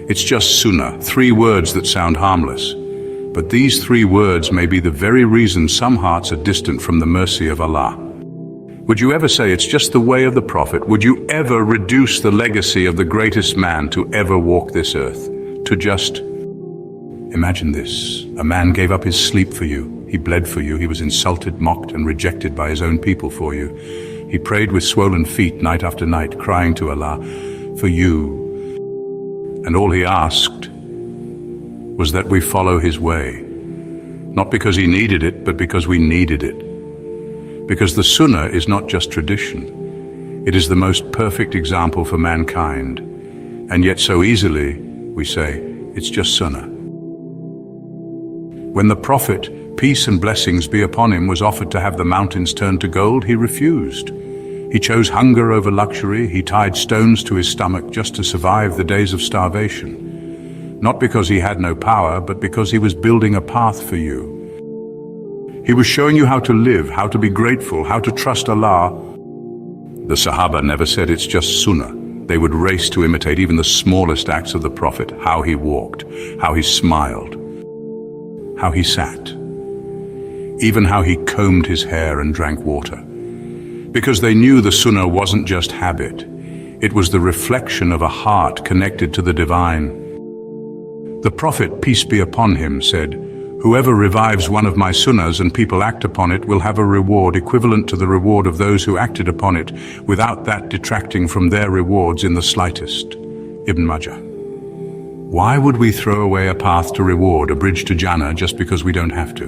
It's just Sunnah, 3 words that sound harmless. But these 3 words may be the very reason some hearts are distant from the mercy of Allah. Would you ever say it's just the way of the Prophet? Would you ever reduce the legacy of the greatest man to ever walk this earth to just... Imagine this. A man gave up his sleep for you. He bled for you. He was insulted, mocked, and rejected by his own people for you. He prayed with swollen feet night after night, crying to Allah for you. And all he asked was that we follow his way. Not because he needed it, but because we needed it. Because the Sunnah is not just tradition. It is the most perfect example for mankind. And yet so easily we say, it's just Sunnah. When the Prophet, peace and blessings be upon him, was offered to have the mountains turned to gold, he refused. He chose hunger over luxury. He tied stones to his stomach just to survive the days of starvation. Not because he had no power, but because he was building a path for you. He was showing you how to live, how to be grateful, how to trust Allah. The Sahabah never said it's just Sunnah. They would race to imitate even the smallest acts of the Prophet, how he walked, how he smiled, how he sat, even how he combed his hair and drank water. Because they knew the Sunnah wasn't just habit. It was the reflection of a heart connected to the divine. The Prophet, peace be upon him, said, "Whoever revives one of my sunnahs and people act upon it will have a reward equivalent to the reward of those who acted upon it, without that detracting from their rewards in the slightest." Ibn Majah. Why would we throw away a path to reward, a bridge to Jannah, just because we don't have to?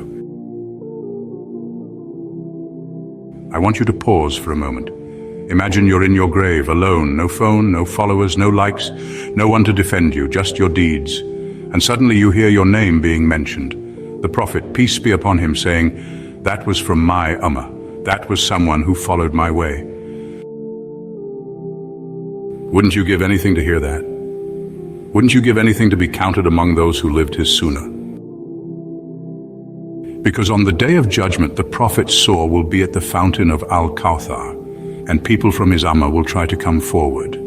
I want you to pause for a moment. Imagine you're in your grave, alone, no phone, no followers, no likes, no one to defend you, just your deeds. And suddenly you hear your name being mentioned. The Prophet, peace be upon him, saying, "That was from my Ummah. That was someone who followed my way." Wouldn't you give anything to hear that? Wouldn't you give anything to be counted among those who lived his Sunnah? Because on the day of judgment, the Prophet's soul will be at the fountain of Al-Kawthar, and people from his Ummah will try to come forward.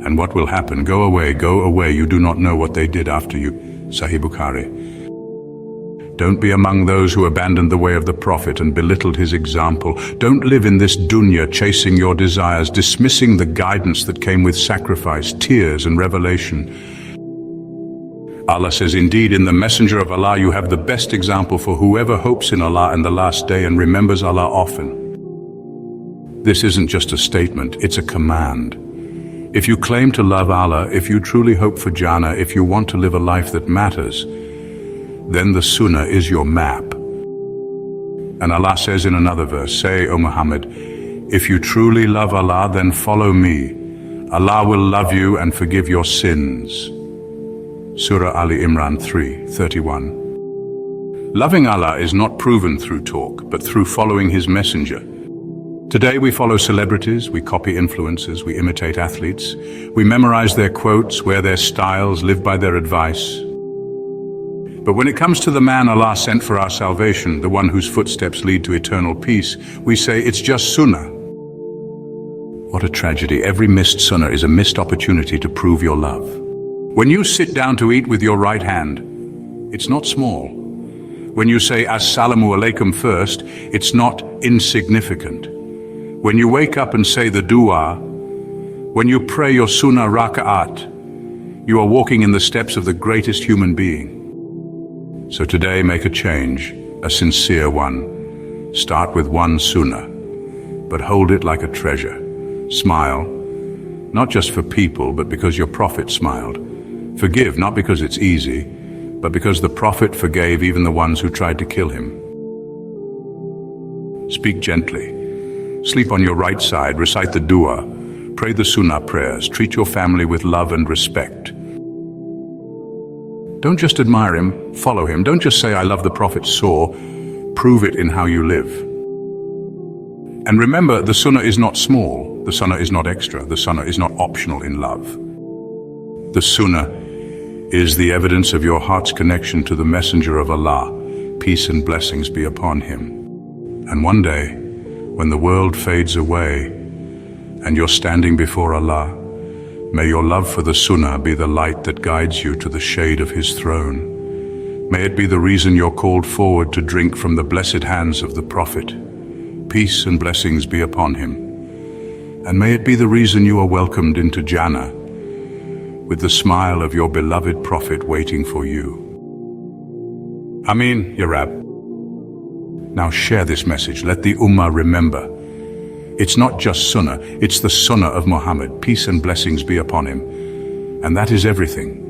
And what will happen? Go away, you do not know what they did after you. Sahih Bukhari. Don't be among those who abandoned the way of the Prophet and belittled his example. Don't live in this dunya chasing your desires, dismissing the guidance that came with sacrifice, tears, and revelation. Allah says, "Indeed, in the Messenger of Allah you have the best example for whoever hopes in Allah and the last day and remembers Allah often." This isn't just a statement, it's a command. If you claim to love Allah, if you truly hope for Jannah, if you want to live a life that matters, then the Sunnah is your map. And Allah says in another verse, "Say, O Muhammad, if you truly love Allah, then follow me. Allah will love you and forgive your sins." Surah Ali Imran 3:31. Loving Allah is not proven through talk, but through following His messenger. Today we follow celebrities, we copy influencers, we imitate athletes, we memorize their quotes, wear their styles, live by their advice. But when it comes to the man Allah sent for our salvation, the one whose footsteps lead to eternal peace, we say it's just Sunnah. What a tragedy. Every missed Sunnah is a missed opportunity to prove your love. When you sit down to eat with your right hand, it's not small. When you say Assalamu alaikum first, it's not insignificant. When you wake up and say the dua, when you pray your Sunnah raka'at, you are walking in the steps of the greatest human being. So today make a change, a sincere one. Start with one Sunnah, but hold it like a treasure. Smile, not just for people, but because your Prophet smiled. Forgive, not because it's easy, but because the Prophet forgave even the ones who tried to kill him. Speak gently. Sleep on your right side, recite the dua, pray the Sunnah prayers, treat your family with love and respect. Don't just admire him, follow him. Don't just say, "I love the Prophet," prove it in how you live. And remember, the Sunnah is not small, the Sunnah is not extra, the Sunnah is not optional in love. The Sunnah is the evidence of your heart's connection to the Messenger of Allah, peace and blessings be upon him. And one day, when the world fades away and you're standing before Allah, May your love for the Sunnah be the light that guides you to the shade of his throne. May it be the reason you're called forward to drink from the blessed hands of the Prophet. Peace and blessings be upon him. And may it be the reason you are welcomed into Jannah, with the smile of your beloved Prophet waiting for you. Ameen, Ya Rab. Now share this message. Let the Ummah remember. It's not just Sunnah, it's the Sunnah of Muhammad. Peace and blessings be upon him. And that is everything.